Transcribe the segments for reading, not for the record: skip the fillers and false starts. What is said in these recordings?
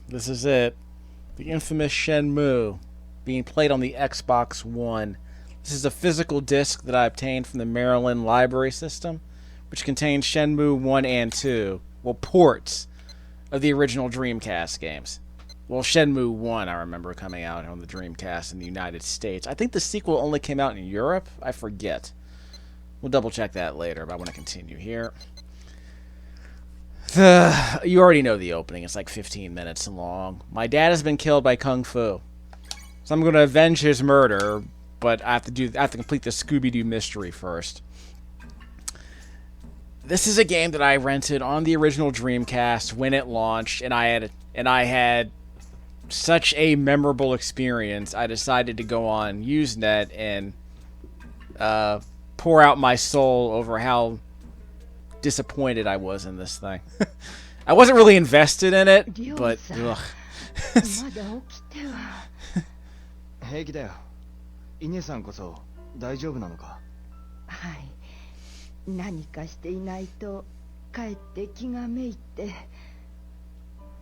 This is it. The infamous Shenmue, being played on the Xbox One. This is a physical disc that I obtained from the Maryland Library System, which contains Shenmue 1 and 2. Well, ports of the original Dreamcast games. Well, Shenmue 1, I remember coming out on the Dreamcast in the United States. I think the sequel only came out in Europe. I forget. We'll double check that later, but I want to continue here. You already know the opening. It's like 15 minutes long. My dad has been killed by Kung Fu. So I'm going to avenge his murder, but I have to complete the Scooby-Doo mystery first. This is a game that I rented on the original Dreamcast when it launched, and I had such a memorable experience. I decided to go on Usenet and pour out my soul over how disappointed I was in this thing. I wasn't really invested in it, but ugh. 平気だよ。イネさんこそ大丈夫なのか。はい。何かしていないとかえって気がめいって。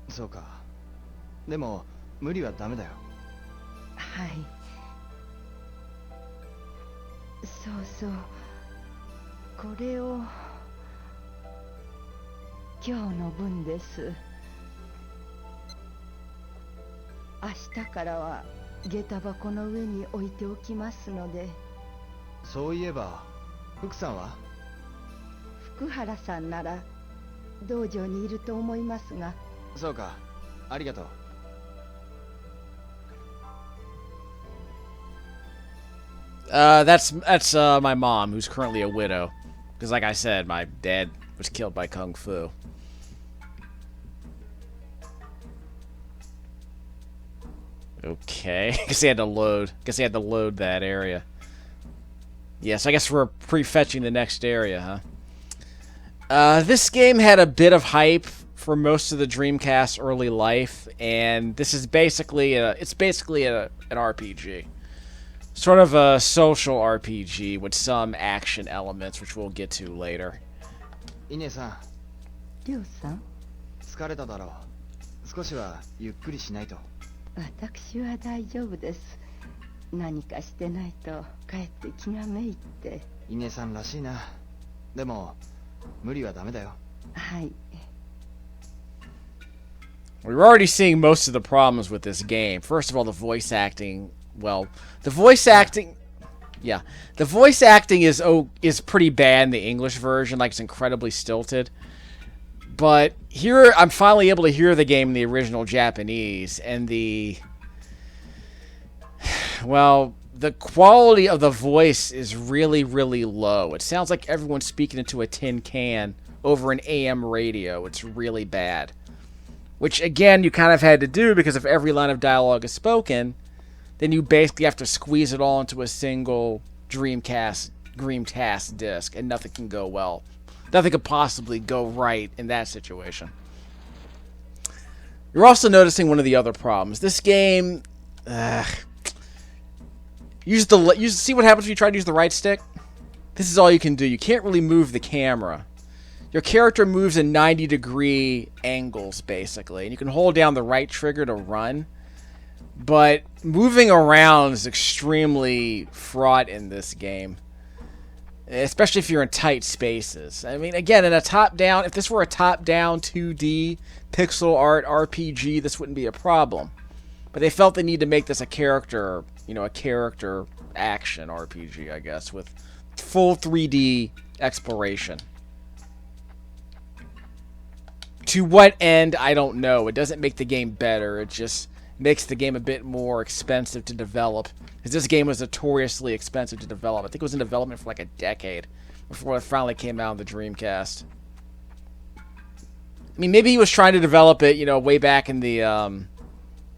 そうか。でも無理はダメだよ。はい。そうそう。これを今日の分です。明日からは下駄箱の上に置いておきますので。そういえば福さんは？福原さんなら道場にいると思いますが。そうか、ありがとう。That's my mom, who's currently a widow. Because like I said, my dad was killed by Kung Fu. Okay, guess he had to load. Guess he had to load that area. Yes, I guess we're prefetching the next area, huh? This game had a bit of hype for most of the Dreamcast early life, and this is basically an RPG, sort of a social RPG with some action elements, which we'll get to later. イネさん、りょうさん、疲れただろう。少しはゆっくりしないと。私は大丈夫です。何かしてないとかえって気がめいって。イネさんらしいな。でも無理はダメだよ。はい。We're already seeing most of the problems with this game. First of all, the voice acting. Well, the voice acting. Yeah, the voice acting is pretty bad in the English version. Like, it's incredibly stilted. But here, I'm finally able to hear the game in the original Japanese, and the quality of the voice is really, really low. It sounds like everyone's speaking into a tin can over an AM radio. It's really bad. Which, again, you kind of had to do because if every line of dialogue is spoken, then you basically have to squeeze it all into a single Dreamcast disc, and nothing can go well. Nothing could possibly go right in that situation. You're also noticing one of the other problems. This game, see what happens when you try to use the right stick? This is all you can do. You can't really move the camera. Your character moves in 90-degree angles, basically, and you can hold down the right trigger to run. But moving around is extremely fraught in this game, especially if you're in tight spaces. I mean, again, if this were a top-down 2D pixel art RPG, this wouldn't be a problem. But they felt they need to make this a character action RPG, I guess, with full 3D exploration. To what end, I don't know. It doesn't make the game better. It just makes the game a bit more expensive to develop. Because this game was notoriously expensive to develop. I think it was in development for like a decade before it finally came out on the Dreamcast. I mean, maybe he was trying to develop it, way back in the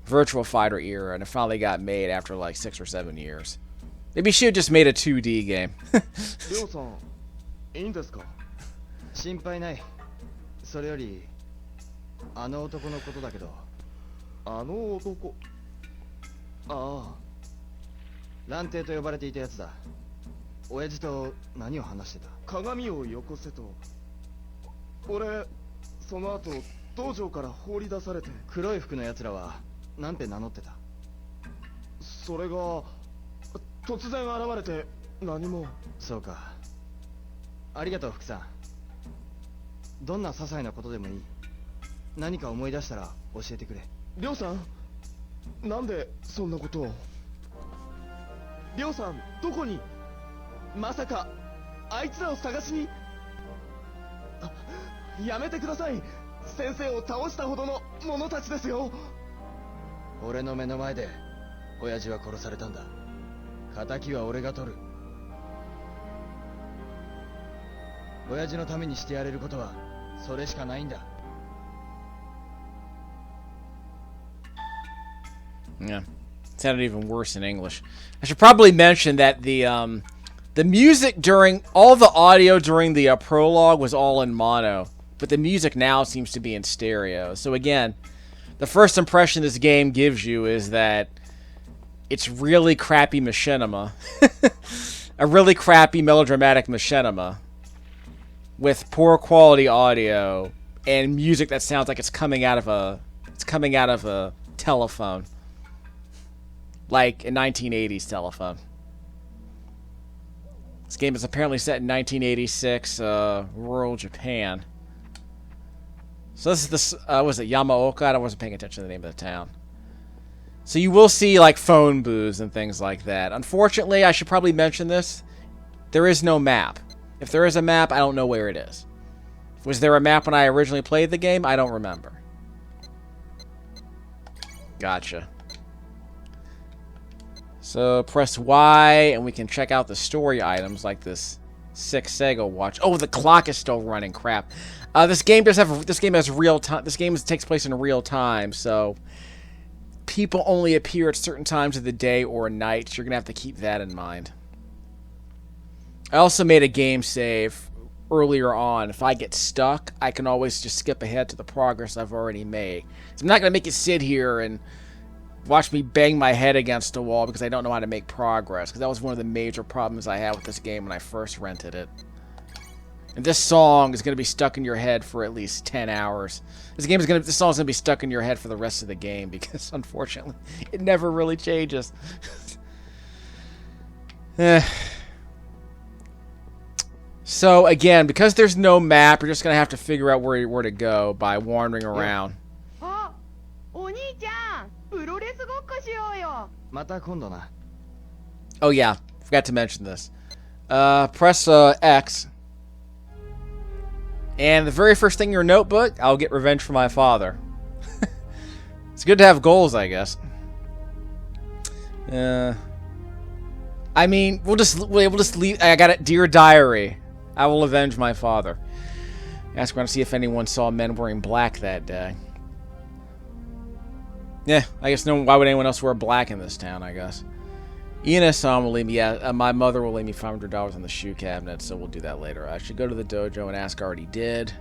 Virtua Fighter era, and it finally got made after like 6 or 7 years. Maybe he should have just made a 2D game. りょうさん、いいんですか？心配ない。それより、あの男のことだけど。あの男。ああ。蘭亭と呼ばれていたやつだ。親父と何を話してた？鏡をよこせと。俺、その後道場から放り出されて。黒い服の奴らはなんて名乗ってた？それが突然現れて何も。そうか、ありがとう福さん。どんな些細なことでもいい。何か思い出したら教えてくれ。りょうさん、なんでそんなことを。りょうさん、どこに。まさかあいつらを探しに。やめてください。先生を倒したほどの者たちですよ。俺の目の前で親父は殺されたんだ。仇は俺が取る。親父のためにしてやれることはそれしかないんだ。Yeah, sounded even worse in English. I should probably mention that the music during all the audio during the prologue was all in mono, but the music now seems to be in stereo. So again, the first impression this game gives you is that it's really crappy machinima, a really crappy melodramatic machinima with poor quality audio and music that sounds like it's coming out of a telephone. Like a 1980s telephone. This game is apparently set in 1986, rural Japan. So this is was it Yamaoka? I wasn't paying attention to the name of the town. So you will see like phone booths and things like that. Unfortunately, I should probably mention this. There is no map. If there is a map, I don't know where it is. Was there a map when I originally played the game? I don't remember. Gotcha. So press Y and we can check out the story items like this 6 Sega watch. Oh, the clock is still running. Crap. This game has real time. This game takes place in real time, so people only appear at certain times of the day or night. So you're gonna have to keep that in mind. I also made a game save earlier on. If I get stuck, I can always just skip ahead to the progress I've already made. So I'm not gonna make you sit here and watch me bang my head against a wall because I don't know how to make progress. Because that was one of the major problems I had with this game when I first rented it. And this song is going to be stuck in your head for at least 10 hours. This song is going to be stuck in your head for the rest of the game because, unfortunately, it never really changes. So, again, because there's no map, you're just going to have to figure out where to go by wandering around. Oh yeah, forgot to mention this. Press X. And the very first thing in your notebook, I'll get revenge for my father. It's good to have goals, I guess. I mean, we'll just leave. I got it. Dear Diary, I will avenge my father. Ask around to see if anyone saw men wearing black that day. Yeah, I guess no. Why would anyone else wear black in this town? I guess. Ina-san will leave me. Yeah, my mother will leave me $500 on the shoe cabinet, so we'll do that later. I should go to the dojo and ask. I already did.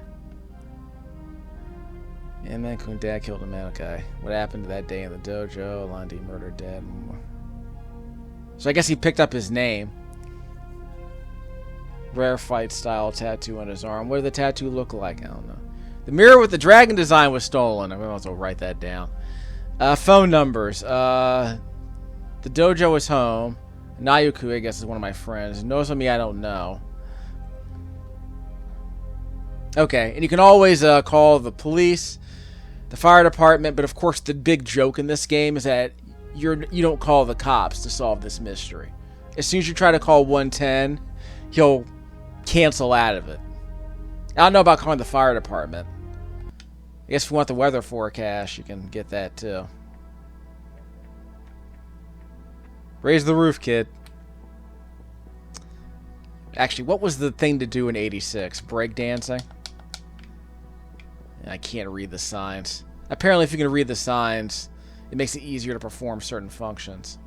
Yeah, man, Kun dad killed a man. Okay, what happened that day in the dojo? Landi murdered dad. So I guess he picked up his name. Rare fight style tattoo on his arm. What did the tattoo look like? I don't know. The mirror with the dragon design was stolen. I'm going to write that down. Phone numbers. The dojo is home. Nayuku, I guess, is one of my friends. Nozomi, I don't know. Okay, and you can always call the police, the fire department, but of course the big joke in this game is that you don't call the cops to solve this mystery. As soon as you try to call 110, he'll cancel out of it. I don't know about calling the fire department. I guess if you want the weather forecast, you can get that too. Raise the roof, kid. Actually, what was the thing to do in 86? Breakdancing? I can't read the signs. Apparently, if you can read the signs, it makes it easier to perform certain functions.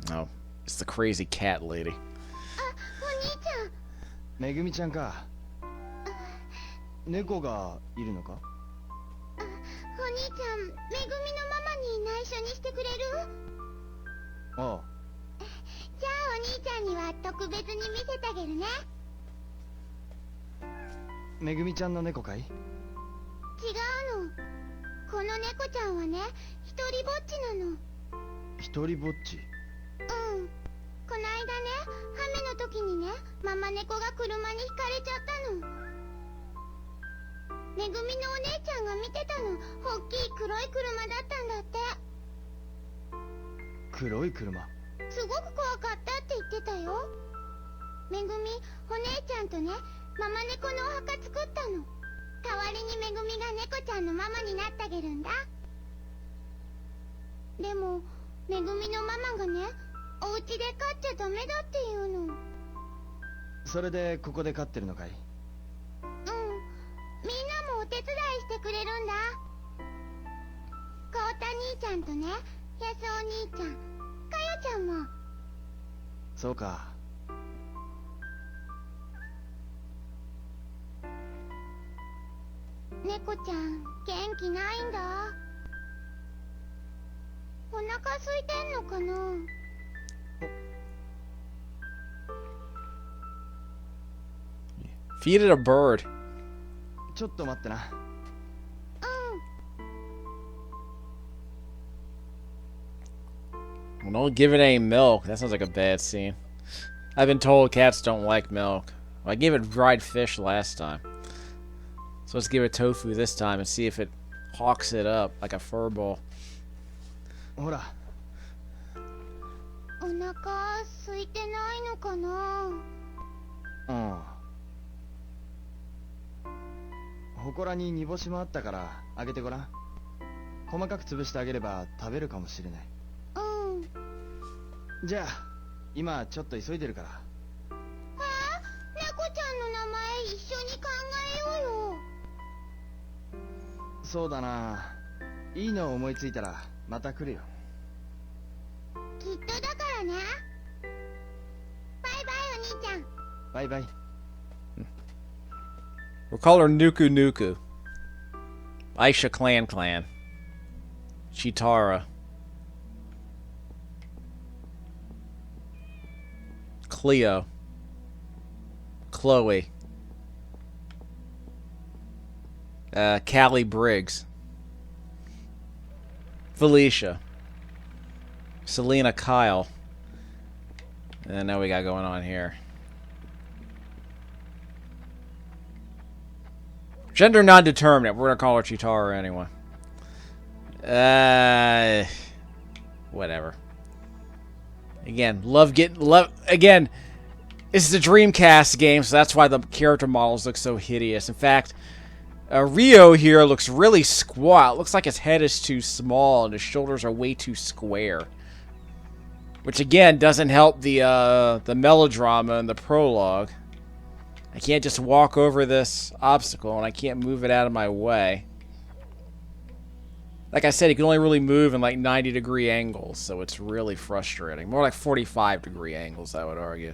No, it's the crazy cat lady. めぐみちゃんか。猫がいるのか。お兄ちゃん、めぐみのママに内緒にしてくれる？ああ。じゃあお兄ちゃんには特別に見せてあげるね。めぐみちゃんの猫かい？違うの。この猫ちゃんはね、一人ぼっちなの。一人ぼっち？うん。こないだね、雨の時にね、ママ猫が車にひかれちゃったの。めぐみのお姉ちゃんが見てたの。おっきい黒い車だったんだって。黒い車？すごく怖かったって言ってたよ。めぐみ、お姉ちゃんとね、ママ猫のお墓作ったの。代わりにめぐみが猫ちゃんのママになってあげるんだ。でも、めぐみのママがね、お家で飼っちゃダメだって言うの。それでここで飼ってるのかい？うん。みんなもお手伝いしてくれるんだ。かおた兄ちゃんとね、やすお兄ちゃん、かよちゃんも。そうか。猫ちゃん、元気ないんだ。お腹空いてんのかな。Feed it a bird. ちょっと待ってな。うん。 Well, don't give it any milk. That sounds like a bad scene. I've been told cats don't like milk. Well, I gave it dried fish last time. So let's give it tofu this time and see if it hawks it up like a fur ball. ほら。お腹空いてないのかな。うん。祠に煮干しもあったからあげてごらん。細かく潰してあげれば食べるかもしれない。うん。じゃあ今ちょっと急いでるから。猫ちゃんの名前一緒に考えようよ。そうだな。いいの思いついたらまた来るよ。きっとだからね。バイバイお兄ちゃん。バイバイ。We'll call her Nuku Nuku. Aisha Clan Clan. Chitara. Cleo. Chloe. Callie Briggs. Felicia. Selena Kyle. And now we got going on here. Gender non-determinate. We're gonna call her Chitara anyway. Whatever. Again, again, this is a Dreamcast game, so that's why the character models look so hideous. In fact, Rio here looks really squat. Looks like his head is too small and his shoulders are way too square. Which again doesn't help the melodrama in the prologue. I can't just walk over this obstacle and I can't move it out of my way. Like I said, you can only really move in like 90-degree angles, so it's really frustrating. More like 45-degree angles, I would argue.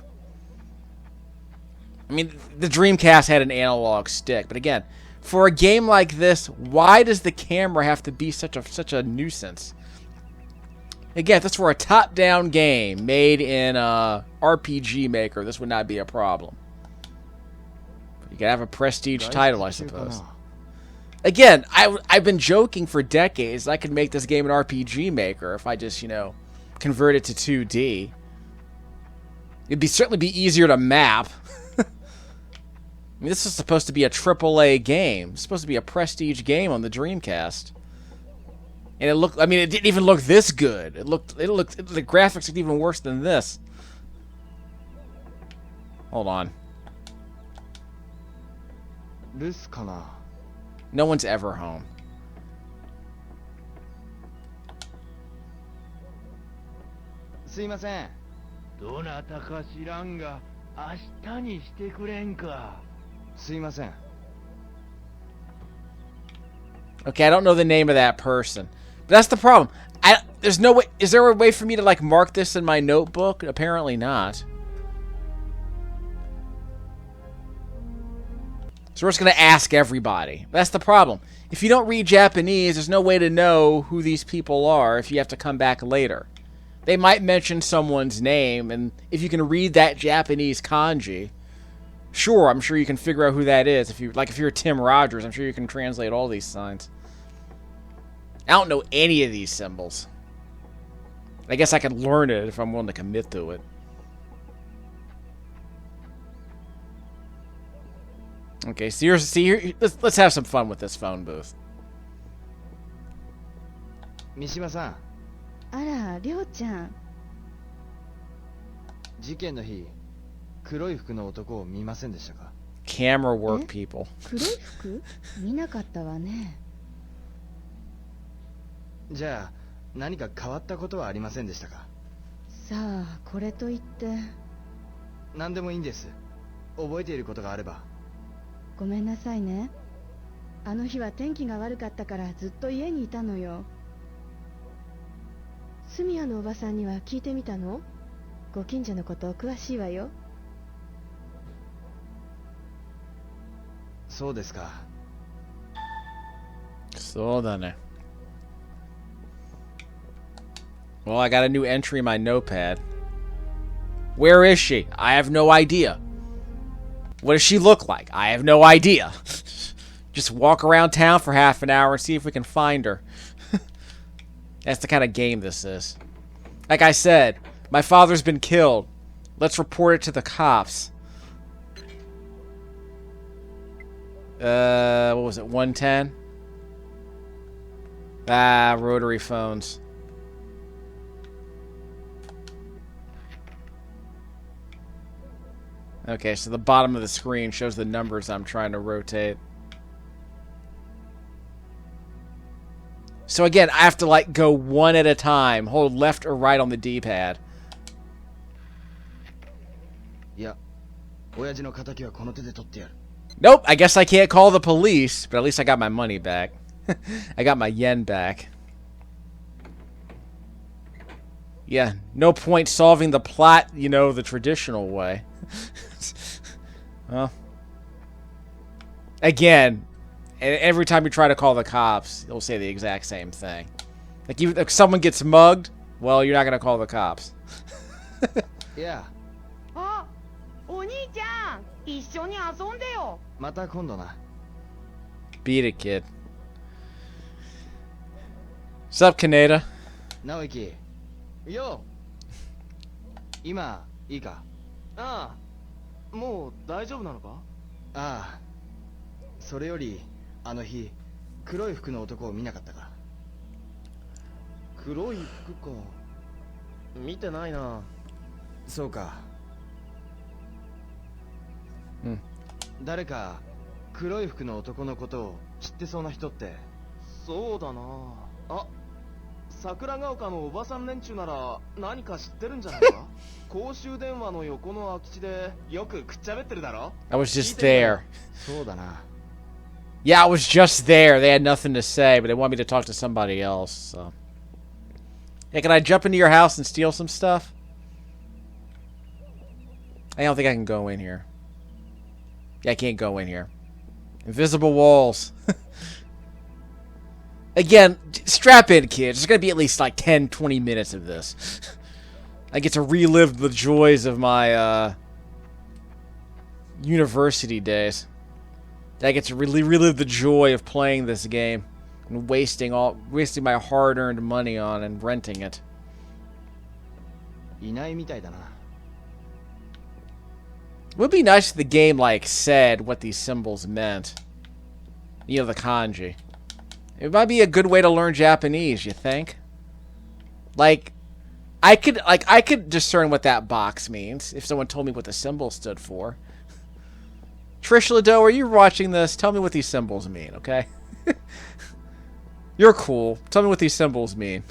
I mean, the Dreamcast had an analog stick, but again, for a game like this, why does the camera have to be such a nuisance? Again, if this were a top-down game made in RPG Maker, this would not be a problem. But you gotta have a prestige title, I suppose. Again, I've been joking for decades. I could make this game an RPG Maker if I just, convert it to 2D. It'd certainly be easier to map. I mean, this is supposed to be a AAA game. It's supposed to be a prestige game on the Dreamcast. And it didn't even look this good. The graphics looked even worse than this. Hold on. No one's ever home. Okay, I don't know the name of that person. But that's the problem. There's no way. Is there a way for me to like mark this in my notebook? Apparently not. So we're just going to ask everybody. That's the problem. If you don't read Japanese, there's no way to know who these people are if you have to come back later. They might mention someone's name, and if you can read that Japanese kanji, Sure, I'm sure you can figure out who that is. If you're Tim Rogers, I'm sure you can translate all these signs. I don't know any of these symbols. I guess I can learn it if I'm willing to commit to it. Okay, let's have some fun with this phone booth. 三島さん、あら、りょうちゃん。事件の日、黒い服の男を見ませんでしたか？ Camera work people. 黒い服？見なかったわね。じゃあ、何か変わったことはありませんでしたか？さあ、これといって。何でもいいんです。覚えていることがあれば。ごめんなさいね。あの日は天気が悪かったからずっと家にいたのよ。住谷のおばさんには聞いてみたの？ご近所のこと詳しいわよ。そうですか。そうだね。Well, I got a new entry in my notepad. Where is she? I have no idea. What does she look like? I have no idea. Just walk around town for half an hour and see if we can find her. That's the kind of game this is. Like I said, my father's been killed. Let's report it to the cops. What was it? 110? Ah, rotary phones. Okay, so the bottom of the screen shows the numbers I'm trying to rotate. So again, I have to like go one at a time. Hold left or right on the D-pad. いや、親父の仇はこの手で取ってやる。Nope, I guess I can't call the police, but at least I got my money back. I got my yen back. Yeah, no point solving the plot, you know, the traditional way. Well, again, every time you try to call the cops, they'll say the exact same thing. Like, if someone gets mugged, well, you're not going to call the cops. Yeah. あ、お兄ちゃん、一緒に遊んでよ。また今度な。Beat it, kid. What's up, Kaneda? 直之。よ。今いいか？ああ、もう大丈夫なのか？ああ。それよりあの日黒い服の男を見なかったか？黒い服か。見てないな。そうか。うん。誰か黒い服の男のことを知ってそうな人って？そうだな。あ、桜ヶ丘のおばさん連中なら何か知ってるんじゃないか？公衆電話の横の空き地でよくくっちゃべってるだろ？ I was just there. そうだな。Yeah, I was just there. They had nothing to say, but they want me to talk to somebody else, so. Hey, can I jump into your house and steal some stuff? I don't think I can go in here. Yeah, I can't go in here. Invisible walls. Again, strap in, kids. There's going to be at least like 10, 20 minutes of this. I get to relive the joys of my university days. I get to really relive the joy of playing this game and wasting my hard-earned money on and renting it. いないみたいだな。It would be nice if the game like said what these symbols meant. You know, the kanji. It might be a good way to learn Japanese, you think? Like I could discern what that box means if someone told me what the symbol stood for. Trish Lido, are you watching this? Tell me what these symbols mean, okay? You're cool. Tell me what these symbols mean.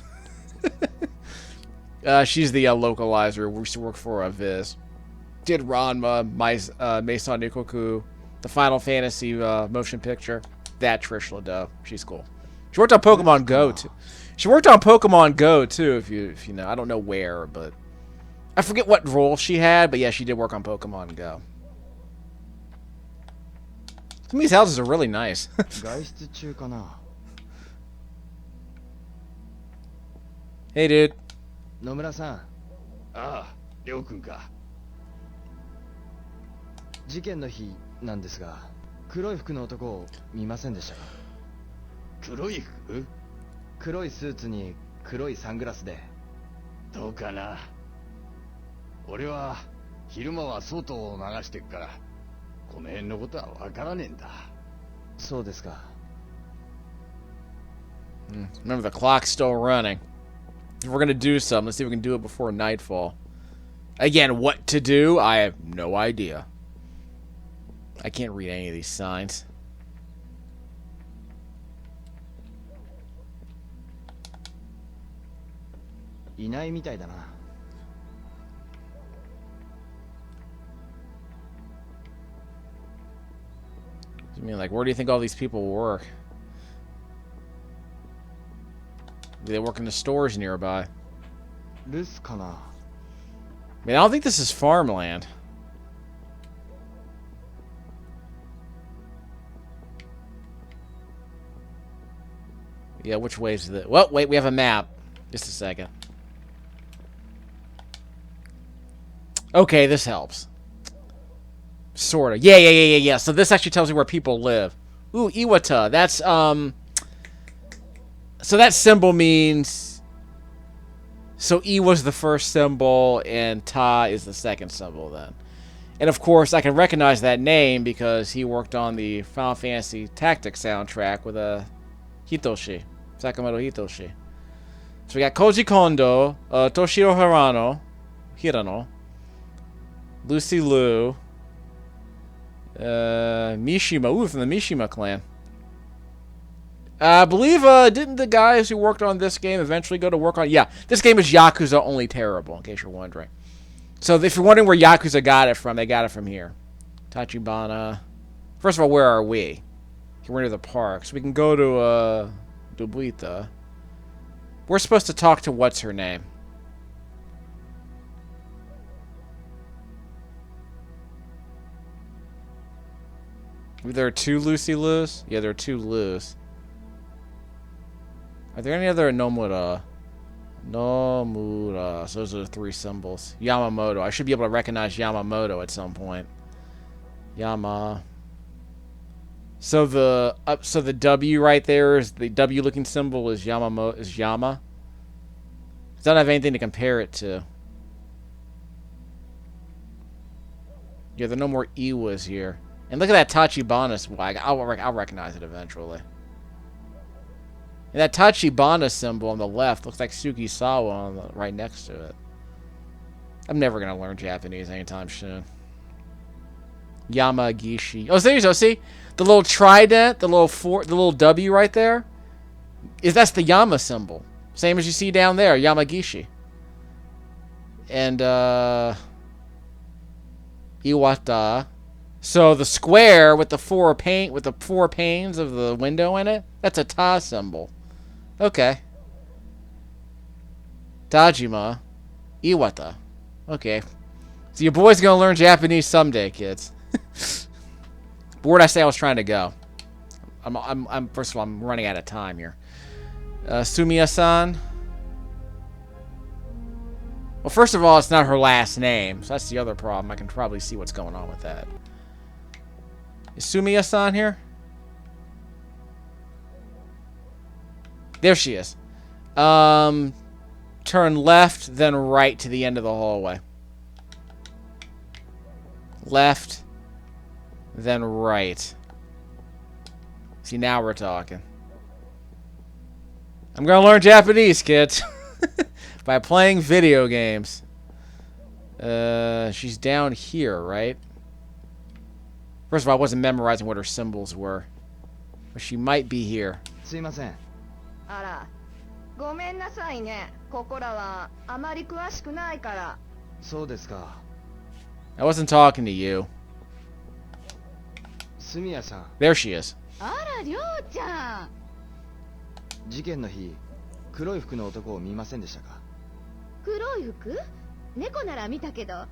She's the localizer. We used to work for Viz. Did Ranma, Meison Ikoku, the Final Fantasy motion picture. That Trish Lido. She's cool. She worked on Pokemon Go too. She worked on Pokemon Go too, if you know. I don't know where, but I forget what role she had, but yeah, she did work on Pokemon Go. Some of these houses are really nice. 外出中かな。Hey, dude. 野村さん。ああ、りょうくんか。事件の日なんですが、黒い服の男を見ませんでしたか？黒い服？黒いスーツに黒いサングラスで。どうかな。俺は昼間は外を流してっから、この辺のことはわからねえんだ。そうですか。Remember, the clock's still running. If we're gonna do something, let's see if we can do it before nightfall. Again, what to do? I have no idea. I can't read any of these signs. Iないみたいだな。I mean, like, where do you think all these people work? Maybe they work in the stores nearby. 留守かな。I mean, I don't think this is farmland. Yeah, which way is it? Well, wait, we have a map. Just a second. Okay, this helps. Sorta. Yeah. So this actually tells you where people live. Ooh, Iwata. That's, so that symbol means... So E was the first symbol, and Ta is the second symbol then. And of course, I can recognize that name because he worked on the Final Fantasy Tactics soundtrack with Hitoshi. Sakamoto Hitoshi. So we got Koji Kondo, Toshiro Hirano, Lucy Liu, Mishima. Ooh, from the Mishima clan. I believe, didn't the guys who worked on this game eventually go to work on... Yeah, this game is Yakuza only terrible, in case you're wondering. So if you're wondering where Yakuza got it from, they got it from here. Tachibana. First of all, where are we? We're near the park, so we can go to, Dubuita. We're supposed to talk to what's her name? There are two Lucy Lius? Yeah, there are two Lius. Are there any other Nomura? Nomura. So those are the three symbols. Yamamoto. I should be able to recognize Yamamoto at some point. Yama. So the W right there is the W looking symbol is Yamamoto, is Yama. It doesn't have anything to compare it to. Yeah, there are no more Iwas here. And look at that Tachibana swag. I'll recognize it eventually. And that Tachibana symbol on the left looks like Sukisawa on the right next to it. I'm never gonna learn Japanese anytime soon. Yamagishi. Oh, there you go. See the little trident, the little W right there. That's the Yama symbol, same as you see down there, Yamagishi. And Iwata. So the square with the four panes of the window in it, that's a Ta symbol. Okay. Tajima. Iwata. Okay. So your boy's gonna learn Japanese someday, kids. But where'd I say I was trying to go? First of all, I'm running out of time here. Sumiya-san. Well, first of all, it's not her last name, so that's the other problem. I can probably see what's going on with that. Is Sumiya-san here? There she is. Turn left, then right to the end of the hallway. Left, then right. See, now we're talking. I'm gonna learn Japanese, kids. By playing video games. She's down here, right? First of all, I wasn't memorizing what her symbols were. But she might be here. すいません。あら、ごめんなさいね。ここらはあまり詳しくないから。そうですか。I wasn't talking to you. 住谷さん。There she is. あら、りょうちゃん。事件の日、黒い服の男を見ませんでしたか？黒い服？猫なら見たけど。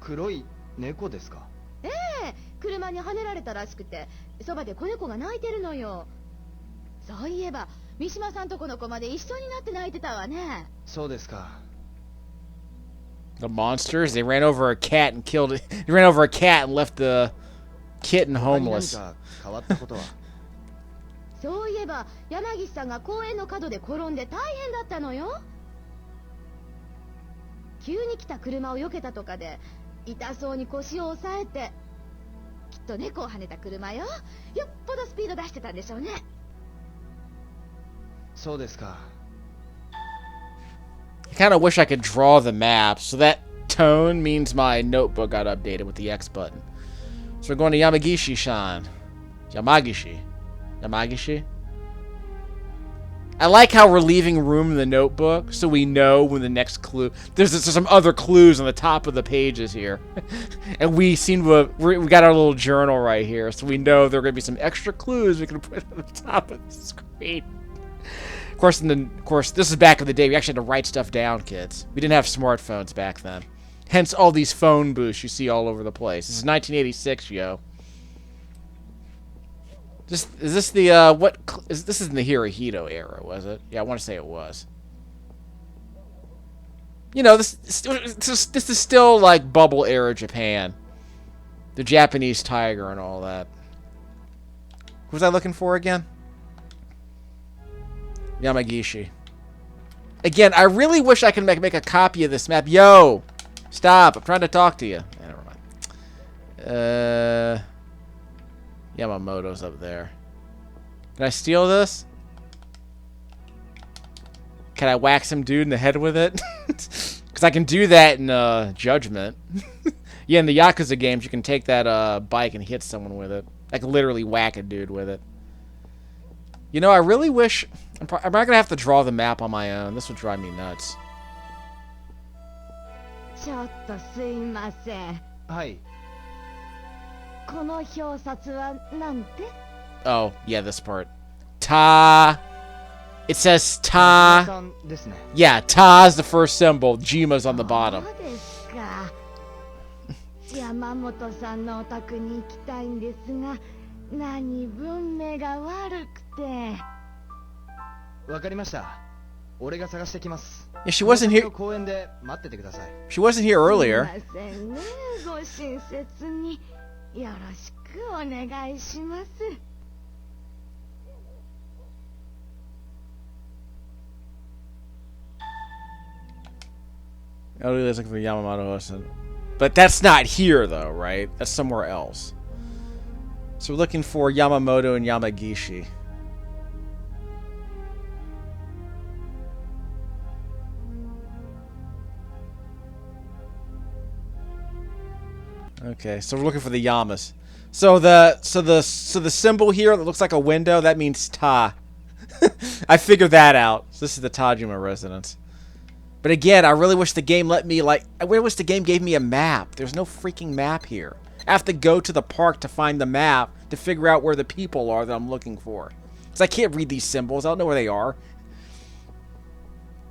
黒い猫ですか？ええ、車にはねられたらしくて、そばで子猫が泣いてるのよ。そういえば、三島さんとこの子まで一緒になって泣いてたわね。そうですか。The monsters, they ran over a cat and killed it. They ran over a cat and left the kitten 他に何 homeless. か変わったことはそういえば山岸さんが公園の角で転んで大変だったのよ。急に来た車を避けたとかで痛そうに腰を押さえて、きっと猫を跳ねた車よ。よっぽどスピード出してたんでしょうね。そうですか。 I kind of wish I could draw the map. So that tone means my notebook got updated with the X button. So we're going to Yamagishi-shan. Yamagishi. Yamagishi? I like how we're leaving room in the notebook so we know when the next clue... There's some other clues on the top of the pages here. And we seem to have... We got our little journal right here, so we know there are going to be some extra clues we can put on the top of the screen. Of course, this is back in the day. We actually had to write stuff down, kids. We didn't have smartphones back then. Hence all these phone booths you see all over the place. This is 1986, yo. Is this the, this isn't the Hirohito era, was it? Yeah, I want to say it was. You know, this is still like bubble era Japan. The Japanese tiger and all that. Who was I looking for again? Yamagishi. Again, I really wish I could make a copy of this map. Yo! Stop! I'm trying to talk to you. Yeah, never mind. Yamamoto's up there. Can I steal this? Can I whack some dude in the head with it? Because I can do that in Judgment. Yeah, in the Yakuza games, you can take that bike and hit someone with it. I can literally whack a dude with it. You know, I really wish... I'm not going to have to draw the map on my own. This would drive me nuts. ちょっとすいません。はい。この表札はなんて？ Oh, yeah, this part. Ta. It says Ta. さんですね。 Yeah, Ta's the first symbol. Jima's on the bottom. そうですか。山本さんのお宅に行きたいんですが、何文明が悪くて。わかりました。俺が探してきます。 Yeah, she wasn't here. 公園で待っててください。 She wasn't here earlier. すいませんね、ご親切によろしくお願いします。 Ellie is looking for Yamamoto. But that's not here, though, right? That's somewhere else. So we're looking for Yamamoto and Yamagishi. Okay, so we're looking for the Yamas. So the symbol here that looks like a window, that means Ta. I figured that out. So this is the Tajima residence. But again, I really wish the game let me, like, I really wish the game gave me a map. There's no freaking map here. I have to go to the park to find the map to figure out where the people are that I'm looking for. Because I can't read these symbols. I don't know where they are.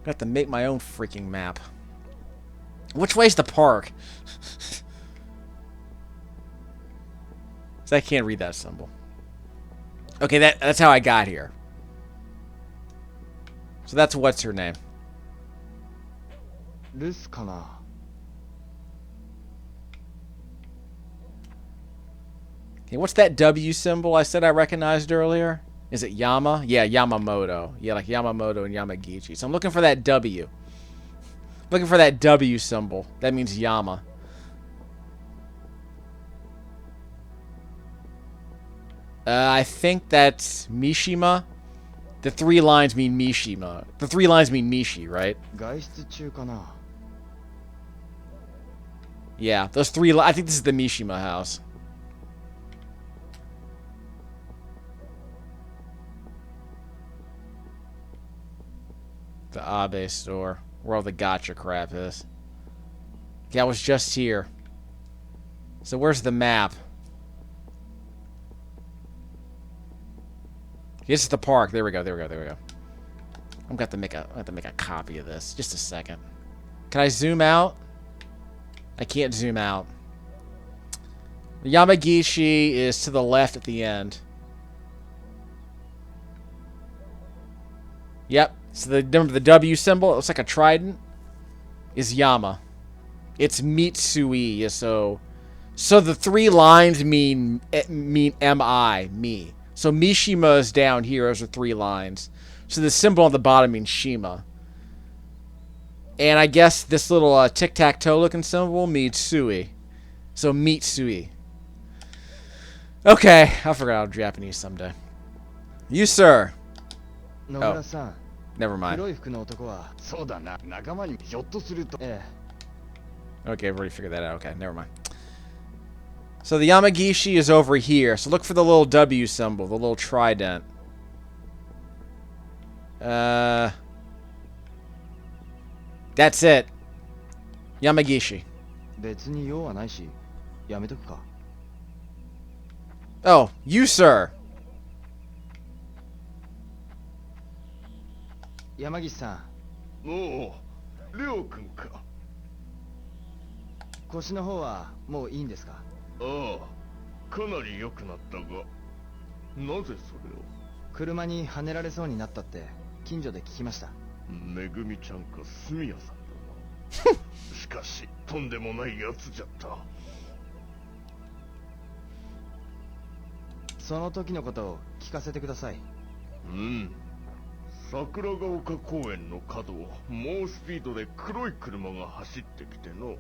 I have to make my own freaking map. Which way's the park? So I can't read that symbol. Okay, that's how I got here. So that's what's her name. 留守かな。 Okay, what's that W symbol I said I recognized earlier? Is it Yama? Yeah, Yamamoto. Yeah, like Yamamoto and Yamagishi. So I'm looking for that W. Looking for that W symbol. That means Yama. I think that's Mishima. The 3 lines mean Mishima. The 3 lines mean Mishi, right? 外出中かな。 Yeah, those 3 I think this is the Mishima house. The Abe store. Where all the gacha crap is. Okay, I was just here. So where's the map? This is the park. There we go. There we go. There we go. I'm gonna have to make a copy of this. Just a second. Can I zoom out? I can't zoom out. Yamagishi is to the left at the end. Yep. So remember the W symbol? It looks like a trident. Is Yama. It's Mitsui, so the 3 lines mean M-I, me. So Mishima is down here, those are 3 lines. So the symbol on the bottom means Shima. And I guess this little tic-tac-toe looking symbol means Sui. So Mitsui. Okay, I'll figure out Japanese someday. You, sir. 野村さん、 Never mind. 黒い服の男は、そうだな、仲間にひょっとすると。え Okay, I've already figured that out. Okay, never mind. So the Yamagishi is over here. So look for the little W symbol, the little trident. That's it. Yamagishi. え、別に用はないし、やめとくか。 Oh, you, sir. 山岸さん、おう、レオ君か。腰の方はもういいんですか？ああ、かなり良くなったが、なぜそれを？車にはねられそうになったって近所で聞きました。めぐみちゃんか住谷さんだな。しかし、とんでもないやつじゃった。その時のことを聞かせてください。うん。桜ヶ丘公園の角を猛スピードで黒い車が走ってきての、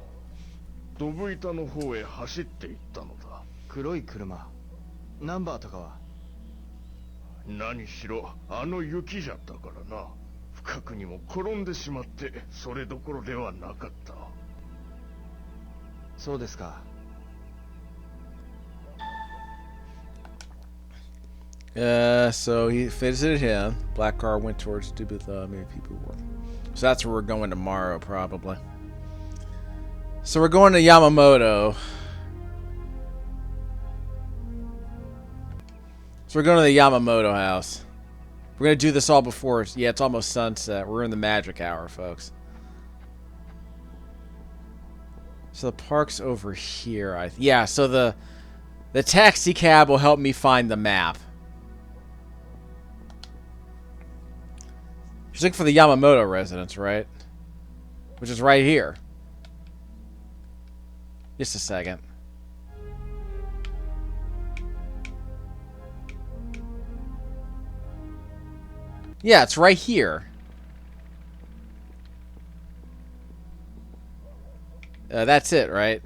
ドブ板の方へ走っていったのだ。黒い車、ナンバーとかは？何しろあの雪じゃったからな。不覚にも転んでしまってそれどころではなかった。そうですか。So he visited him. Black car went towards stupid maybe people were. So that's where we're going tomorrow, probably. So we're going to Yamamoto. So we're going to the Yamamoto house. We're going to do this all before... Yeah, it's almost sunset. We're in the magic hour, folks. So the park's over here. Yeah, so the taxi cab will help me find the map. She's looking for the Yamamoto residence, right? Which is right here. Just a second. Yeah, it's right here. That's it, right?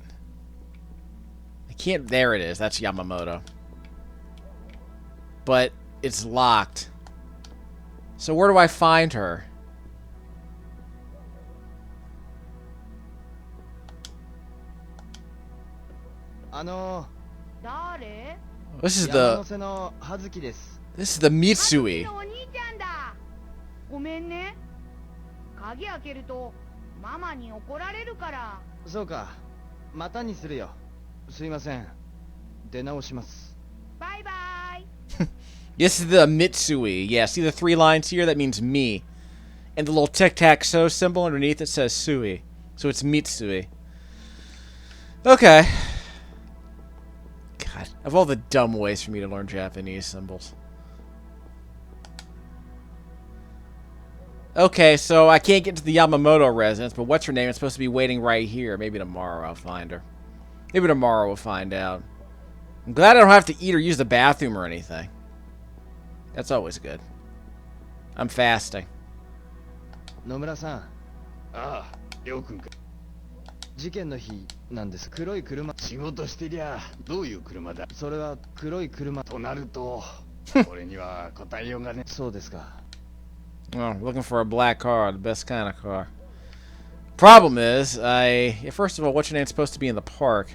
I can't... There it is. That's Yamamoto. But it's locked. So where do I find her? This is the... This is the Mitsui. ごめんね。鍵開けるとママに怒られるから。そうか。またにするよ。すいません。出直します。バイバイ。This is the Mitsui. Yeah, see the 3 lines here? That means me. And the little tic-tac-toe symbol underneath it says Sui. So it's Mitsui. Okay. God, of all the dumb ways for me to learn Japanese symbols. Okay, so I can't get to the Yamamoto residence, but what's her name? It's supposed to be waiting right here. Maybe tomorrow I'll find her. Maybe tomorrow we'll find out. I'm glad I don't have to eat or use the bathroom or anything. That's always good. I'm fasting. 野村さん。ああ、りょうくんか。事件の日なんです。黒い車。仕事してりゃどういう車だ。それは黒い車となると、俺には答えようがね。そうですか。Oh, looking for a black car, the best kind of car. Problem is, first of all, what's your name supposed to be in the park?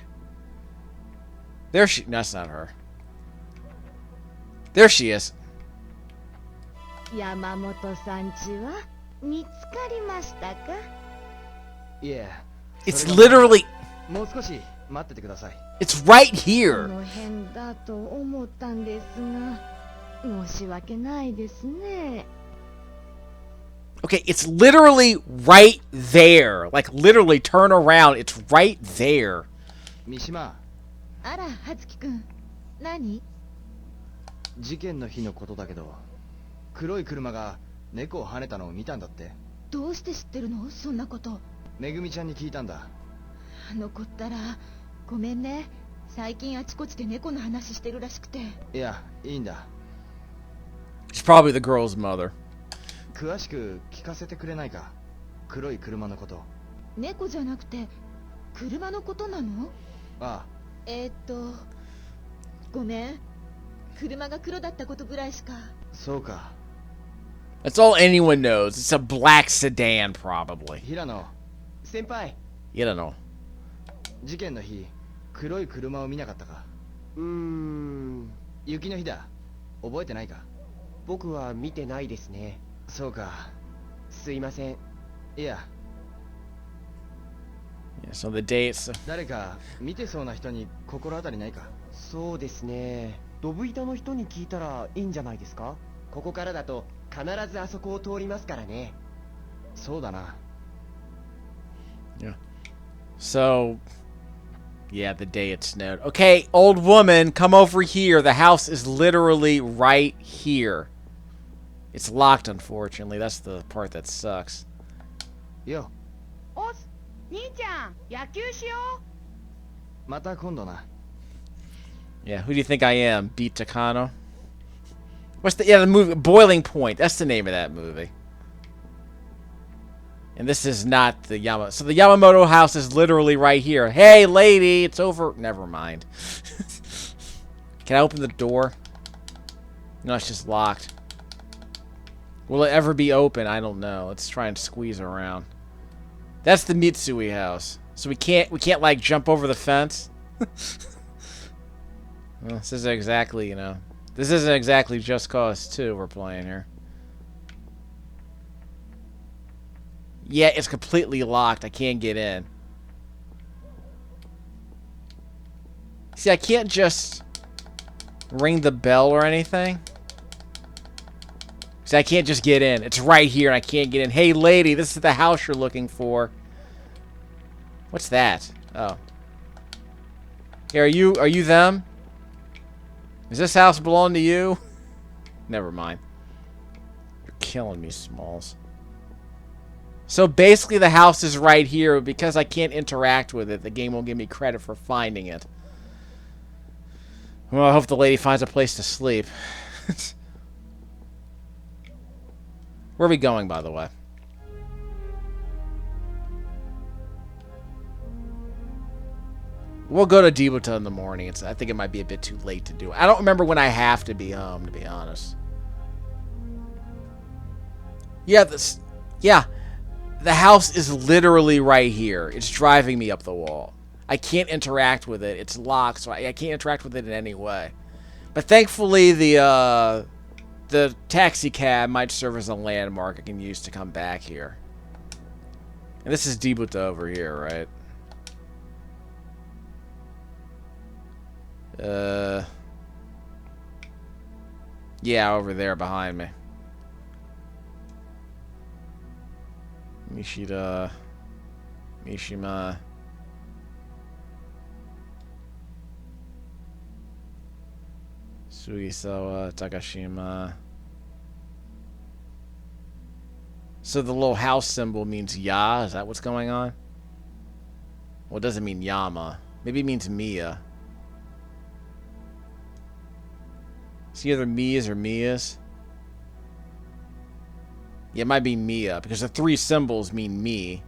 There she... No, that's not her. There she is. 山本さんちは見つかりましたか？いえ。It's literally... もう少し待っててください。It's right here. この辺だと思ったんですが、申し訳ないですね。Okay, it's literally right there. Like, literally, turn around. It's right there. 三島。あら、はつきくん。何？事件の日のことだけど、黒い車が猫を跳ねたのを見たんだって。どうして知ってるの？そんなこと。めぐみちゃんに聞いたんだ。残ったらごめんね。最近あちこちで猫の話してるらしくて。いや、いいんだ。 She's probably the girl's mother. 詳しく聞かせてくれないか。黒い車のこと。猫じゃなくて車のことなの？ああ。ごめん。車が黒だったことぐらいしか。そうか。That's all anyone knows. It's a black sedan, probably. 平野。先輩。You don't know. 事件の日、黒い車を見なかったか？雪の日だ。覚えてないか？僕は見てないですね。そうか。すいません。いや。Yeah, so the dates. 誰か見てそうな人に心当たりないか？そうですね。ドブ板の人に聞いたらいいんじゃないですか？ここからだと必ずあそこを通りますからね。そうだな。Yeah. So, yeah, the day it snowed. Okay, old woman, come over here. The house is literally right here. It's locked, unfortunately. That's the part that sucks. よ。おっ、兄ちゃん、野球しよう。また今度な。Yeah, who do you think I am? Beat Takano? What's the movie Boiling Point? That's the name of that movie. And this is not the Yamamoto. So the Yamamoto house is literally right here. Hey, lady, it's over. Never mind. Can I open the door? No, it's just locked. Will it ever be open? I don't know. Let's try and squeeze around. That's the Mitsui house. So we can't like jump over the fence. Well, this isn't exactly, you know. This isn't exactly Just Cause 2 we're playing here. Yeah, it's completely locked. I can't get in. See, I can't just ring the bell or anything. See, I can't just get in. It's right here and I can't get in. Hey, lady, this is the house you're looking for. What's that? Oh. Hey, are you them? Does this house belong to you? Never mind. You're killing me, Smalls. So basically the house is right here. Because I can't interact with it, the game won't give me credit for finding it. Well, I hope the lady finds a place to sleep. Where are we going, by the way? We'll go to Dibuta in the morning. I think it might be a bit too late to do it. I don't remember when I have to be home, to be honest. Yeah, the house is literally right here. It's driving me up the wall. I can't interact with it. It's locked, so I can't interact with it in any way. But thankfully, the taxi cab might serve as a landmark I can use to come back here. And this is Dibuta over here, right? Yeah, over there behind me. Mishima. Sugisawa, Takashima. So the little house symbol means Ya? Is that what's going on? Well, it doesn't mean Yama. Maybe it means Mia. It's either Mia's or Mia's. Yeah, it might be Mia, because the three symbols mean me.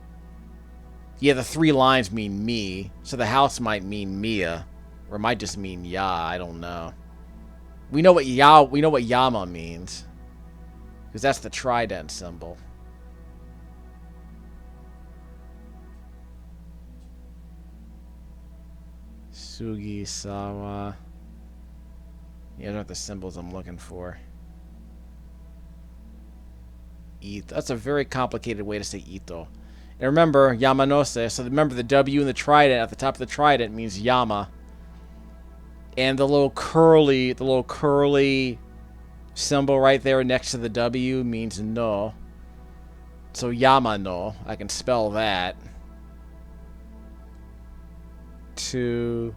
Yeah, the three lines mean me, so the house might mean Mia. Or it might just mean Ya, I don't know. We know what Yama means. Because that's the trident symbol. Sugisawa. Yeah, those aren't the symbols I'm looking for. Ito. That's a very complicated way to say Ito. And remember, Yamanose. So remember the W and the trident at the top of the trident means Yama. And the little curly symbol right there next to the W means no. So Yamano. I can spell that. So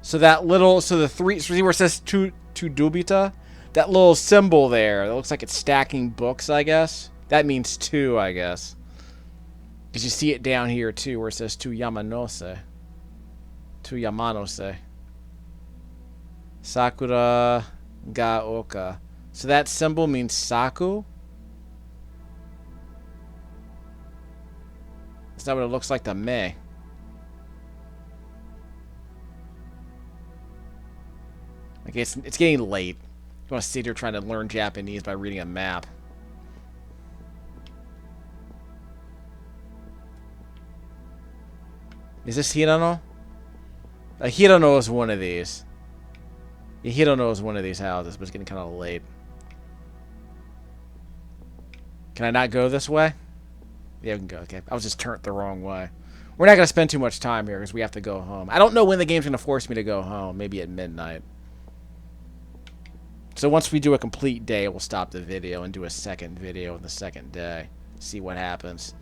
the three, see where it says to dubita? That little symbol there, that looks like it's stacking books, I guess. That means two, I guess. Because you see it down here, too, where it says to Yamanose. To Yamanose. Sakura ga oka. So that symbol means Saku? That's not what it looks like to me. Like it's getting late. You want to sit here trying to learn Japanese by reading a map. Is this Hirano? Hirano is one of these. Yeah, Hirano is one of these houses, but it's getting kind of late. Can I not go this way? Yeah, we can go. Okay, I was just turned the wrong way. We're not going to spend too much time here because we have to go home. I don't know when the game's going to force me to go home. Maybe at midnight. So once we do a complete day, we'll stop the video and do a second video on the second day. See what happens.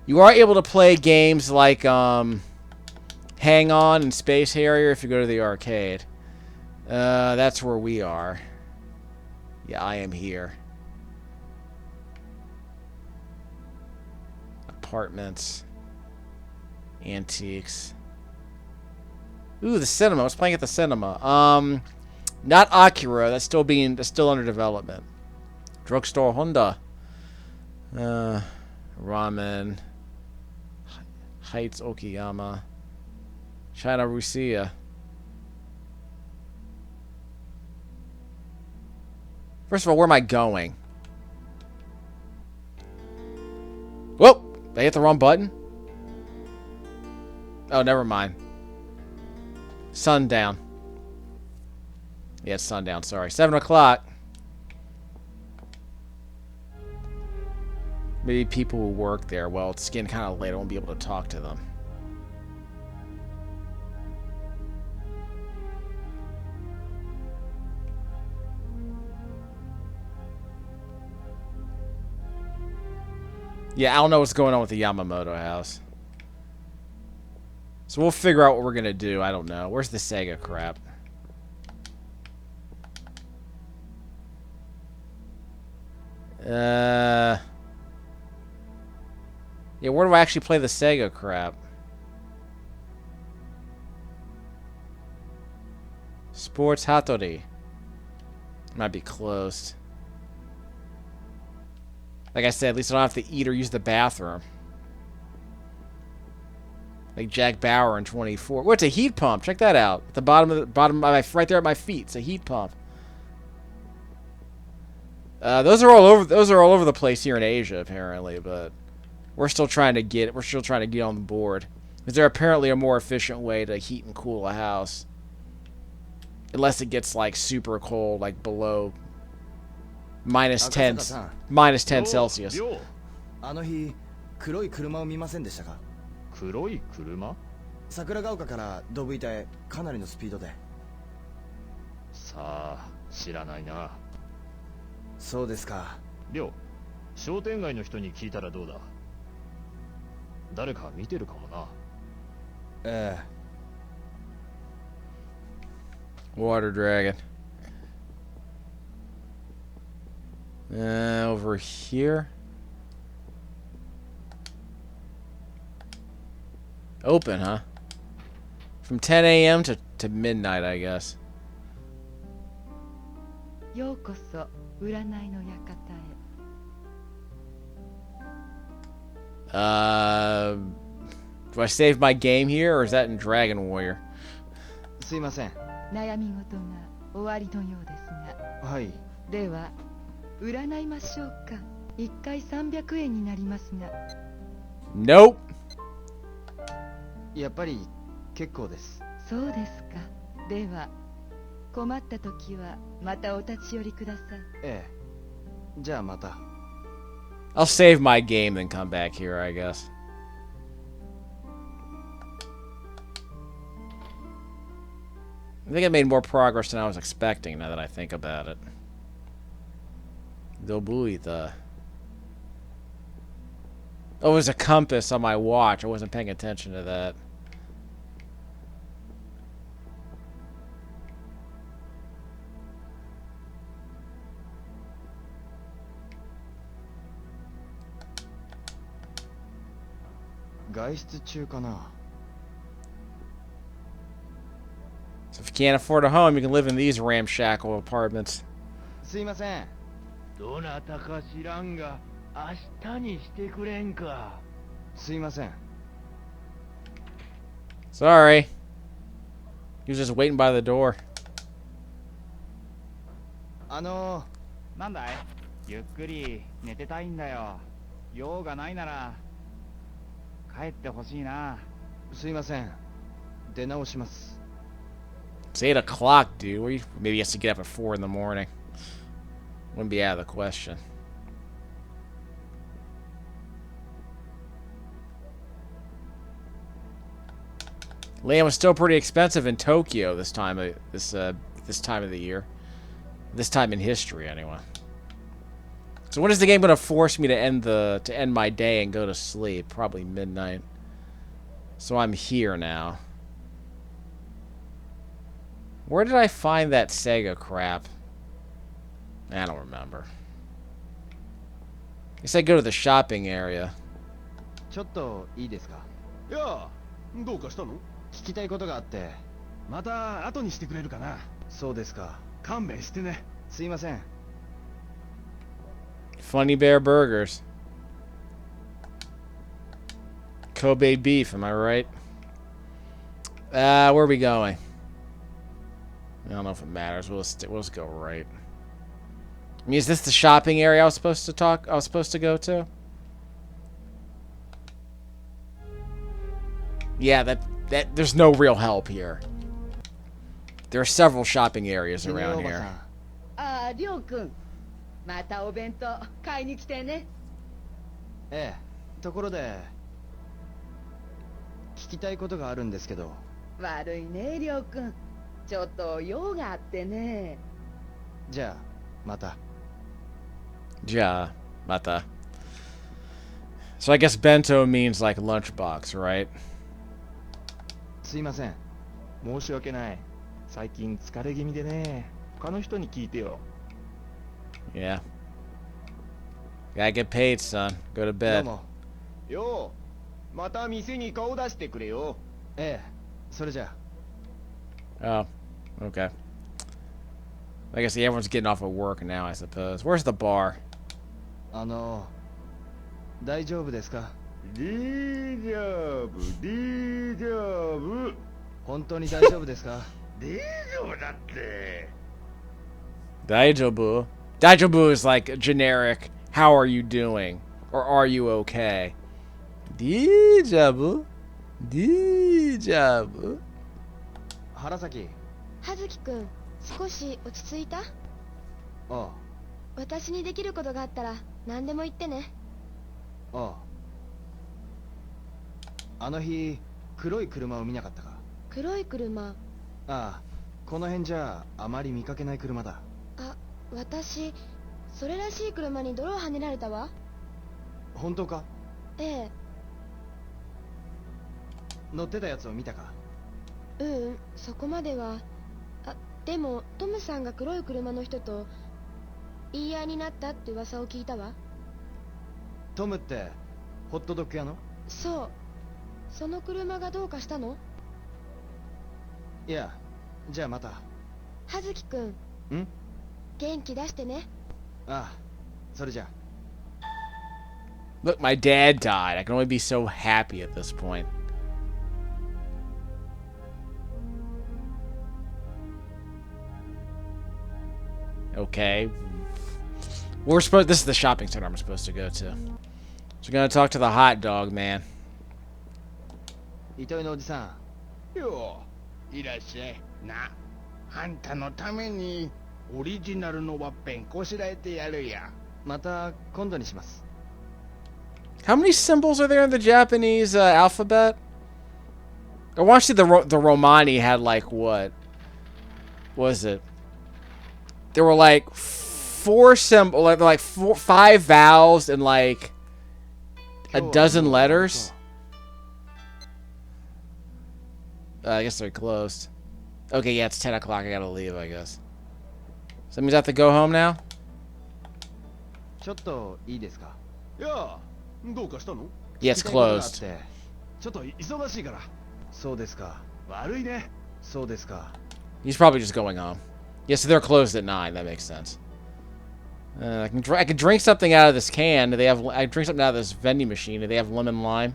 You are able to play games like Hang On and Space Harrier if you go to the arcade. That's where we are. Yeah, I am here. Apartments. Antiques. Ooh, the cinema. I was playing at the cinema. Not Akira. That's still under development. Drugstore Honda. Ramen. Heights Okayama. China Russia. First of all, where am I going? Whoa! Did I hit the wrong button? Oh, never mind. Sundown. Yeah, it's sundown, sorry. 7 o'clock. Maybe people who work there. Well, it's getting kind of late. I won't be able to talk to them. Yeah, I don't know what's going on with the Yamamoto house. So we'll figure out what we're going to do. I don't know. Where's the Sega crap? Yeah, where do I actually play the Sega crap? Sports Hattori. Might be closed. Like I said, at least I don't have to eat or use the bathroom. Like Jack Bauer in 24. What's a heat pump? Check that out. At the bottom of my right there at my feet. It's a heat pump. Those are all over the place here in Asia apparently, but we're still trying to get on the board. Is there apparently a more efficient way to heat and cool a house? Unless it gets like super cold, like below minus 10 Celsius. あの日黒い車を見ませんでしたか？黒い車？桜ヶ丘からドブ板へかなりのスピードで。さあ、知らないな。そうですか。りょう、商店街の人に聞いたらどうだ？誰か見てるかもな。ええ。Water Dragon. Over here. Open, huh? From 10 a.m. to midnight, I guess. ようこそ占いの館へ。Do I save my game here, or is that in Dragon Warrior? すいません。悩み事が終わりのようですが。はい。では占いましょうか。1回300円になりますが。Nope. やっぱり結構です。そうですか。では困った時はまたお立ち寄りください。ええ。じゃあまた。I'll save my game then come back here, I guess. I think I made more progress than I was expecting now that I think about it. Dobuita. Oh, there's a compass on my watch. I wasn't paying attention to that. can't afford a home, you can live in these ramshackle apartments. すいません。どなたか知らんが、明日にしてくれんか。すいません。 Sorry. He was just waiting by the door. なんだい？ゆっくり寝てたいんだよ。用がないなら帰ってほしいな。すいません。出直します。 It's 8 o'clock, dude. Maybe he has to get up at 4 in the morning. Wouldn't be out of the question. Land was still pretty expensive in Tokyo this time of this time of the year. This time in history, anyway. So when is the game going to force me to end my day and go to sleep? Probably midnight. So I'm here now. Where did I find that Sega crap? I don't remember. I guess I go to the shopping area. ちょっといいですか？いや、どうかしたの？聞きたいことがあって。また後にしてくれるかな。そうですか。勘弁してね。すいません。 Funny Bear Burgers. Kobe beef, am I right? Where are we going? I don't know if it matters. We'll just go right. I mean, is this the shopping area I was supposed to go to? Yeah, that there's no real help here. There are several shopping areas around here. ああ、りょうくん。またお弁当買いに来てね。ええ。ところで聞きたいことがあるんですけど。悪いね、りょうくん。ちょっと用があってね。じゃあまた。じゃあまた. So I guess bento means like lunchbox, right? すいません。申し訳ない。最近疲れ気味でね。他の人に聞いてよ。Yeah. Gotta get paid, son. Go to どう bed. も。よう、また店に顔出してくれよ。ええ。それじゃOh, あ。okay. I guess everyone's getting off of work now, I suppose. Where's the bar? 大丈夫ですか？大丈夫、大丈夫。本当に大丈夫ですか？大丈夫だって。Daijobu. Daijobu is like a generic, how are you doing? Or are you okay? Daijobu? Daijobu? 原崎。葉月くん、少し落ち着いた？ああ。私にできることがあったら何でも言ってね。ああ。あの日黒い車を見なかったか？黒い車。ああ、この辺じゃあまり見かけない車だ。あ、私それらしい車に泥をはねられたわ。本当か？ええ。乗ってたやつを見たか？うん、そこまでは。あ、でもトムさんが黒い車の人と言い合いになったって噂を聞いたわ。トムってホットドッグ屋の？そう。その車がどうかしたの？いや、じゃあまた。葉月くん。ん？元気出してね。ああ、それじゃあ。Look, my dad died. I can only be so happy at this point. Okay. This is the shopping center I'm supposed to go to. So we're gonna talk to the hot dog man. 糸井のおじさん。よう、いらっしゃい。な、あんたのためにオリジナルのワッペンこしらえてやるや。また今度にします。 How many symbols are there in the Japanese alphabet? I want to see the Romani had like what was it? There were like 4 symbols, like 5 vowels and like a dozen letters. I guess they're closed. Okay, yeah, it's 10 o'clock. I gotta leave, I guess. So that means I have to go home now? ちょっといいですか？いや、どうかしたの？ Yeah, it's 聞きたいことがあっ closed. て。ちょっと忙しいから。そうですか。悪いね。そうですか。He's probably just going home. Yeah, so they're closed at 9. That makes sense. I can drink something out of this can. Do they have? I drink something out of this vending machine. Do they have lemon lime?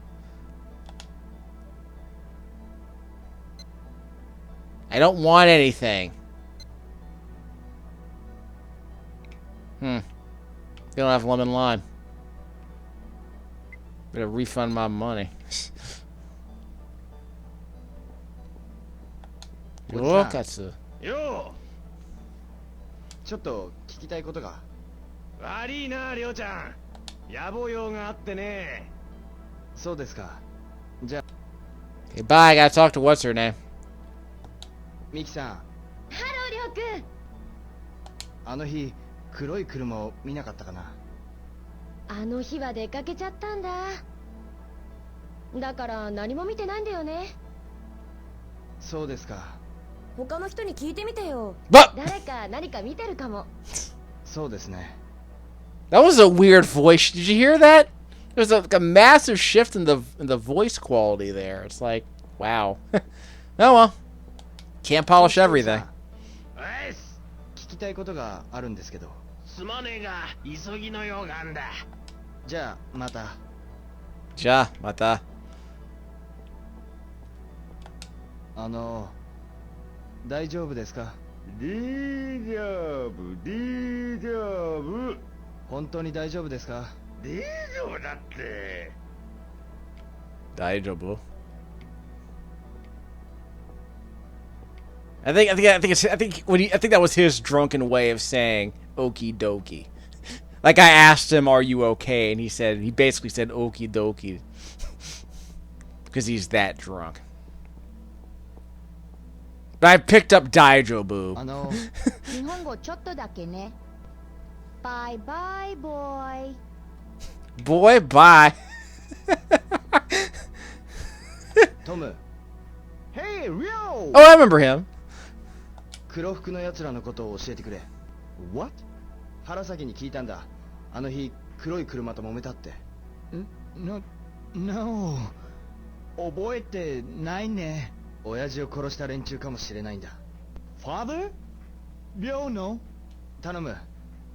I don't want anything. They don't have lemon lime. Better refund my money. Look at this. よちょっと聞きたいことが。う悪いなりょうちゃん野望用があってねそうですか。じゃあ Okay, bye. I gotta talk to what's her name. ミキさん、ハローりょうくん。あの日黒い車を見なかったかな。あの日は出かけちゃったんだ。だから何も見てないんだよね。そうですか。他の人に聞いてみてよ。 But 誰か何か見てるかも。そうですね。 that was a weird voice. Did you hear that? There's like a massive shift in the voice quality there. It's like, wow. Oh well. Can't polish everything. おいっす聞きたいことがあるんですけど。すまねえが急ぎの用があんだじゃあまた。 Ja, mata. 大丈夫ですか。ディージャブディージャブ本当に大丈夫ですか。大丈夫だって。 Daijobu. I think that was his drunken way of saying okie dokie. Like I asked him, "Are you okay?" and he basically said okie dokie because he's that drunk. But I picked up Daijobu. 日本語ちょっとだけね。バイバイボーイ。 Boy, bye. トム。Hey, Ryo! Oh, I remember him. 黒服の奴らのことを教えてくれ。What? 原崎に聞いたんだ。あの日黒い車と揉めたって。No. 覚えてないね。親父を殺した連中かもしれないんだ。Father? 亮の？頼む。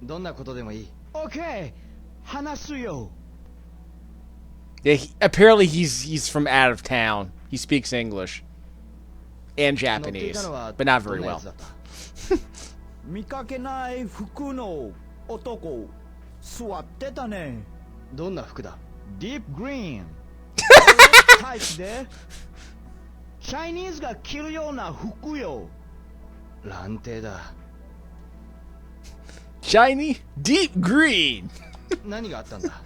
どんなことでもいい。Okay. 話すよ。 Yeah, apparently he's from out of town. He speaks English and Japanese, but not very well. 見かけない服の男座ってたね。どんな服だ？ ディープグリーンタイプでチャイニーズが着るような服よ。乱定だ。 Shiny deep green. 何があったんだ？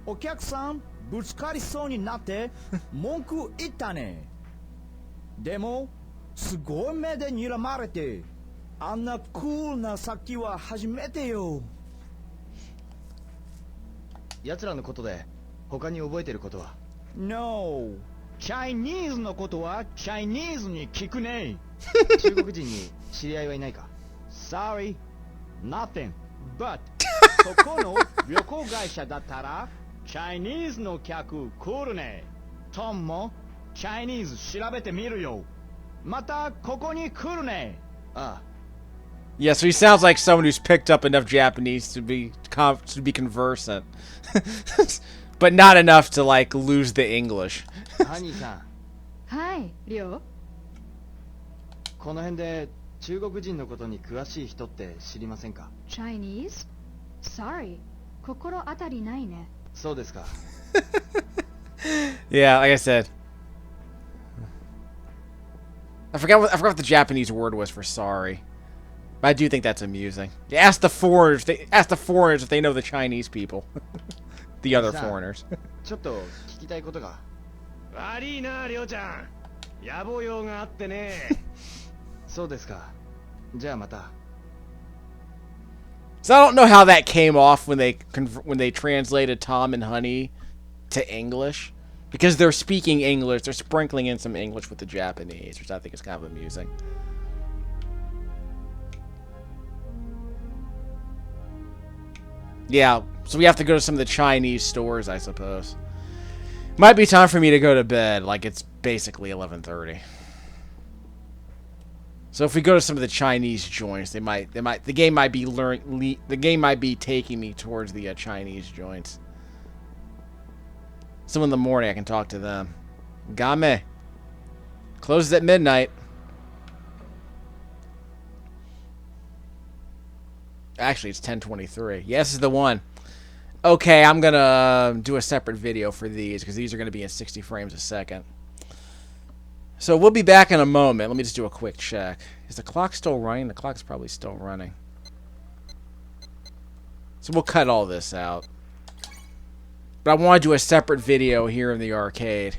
お客さんぶつかりそうになって文句言ったね。でもすごい目で睨まれて、あんなクールな先は初めてよ。奴らのことで他に覚えてることは？ No、 チャイニーズのことはチャイニーズに聞くね。中国人に知り合いはいないか？ Sorry, nothing. But そこの旅行会社だったらチャイニーズの客来るね。トムもチャイニーズ調べてみるよ。またここに来るね。ああ。 Yeah, so he sounds like someone who's picked up enough Japanese to be conversant, but not enough to like lose the English. ハニーさん。はい、りょう。この辺で中国人のことに詳しい人って知りませんか？ Chinese? Sorry. 心当たりないね。そうですか。Yeah, like I said. I forgot what the Japanese word was for sorry. But I do think that's amusing. Ask the foreigners if they know the Chinese people. The other foreigners. ちょっと聞きたいことが。悪いなりょうちゃん野望用があってねそうですか。じゃあまた。 So I don't know how that came off when they translated Tom and Honey to English, because they're speaking English, they're sprinkling in some English with the Japanese, which I think is kind of amusing. Yeah, so we have to go to some of the Chinese stores, I suppose. Might be time for me to go to bed, like it's basically 11:30. So if we go to some of the Chinese joints, the game might be taking me towards the Chinese joints. So in the morning I can talk to them. Game. Closes at midnight. Actually, it's 10:23. Yes, this is the one. Okay, I'm going to do a separate video for these because these are going to be in 60 frames a second. So we'll be back in a moment. Let me just do a quick check. Is the clock still running? The clock's probably still running. So we'll cut all this out. But I want to do a separate video here in the arcade.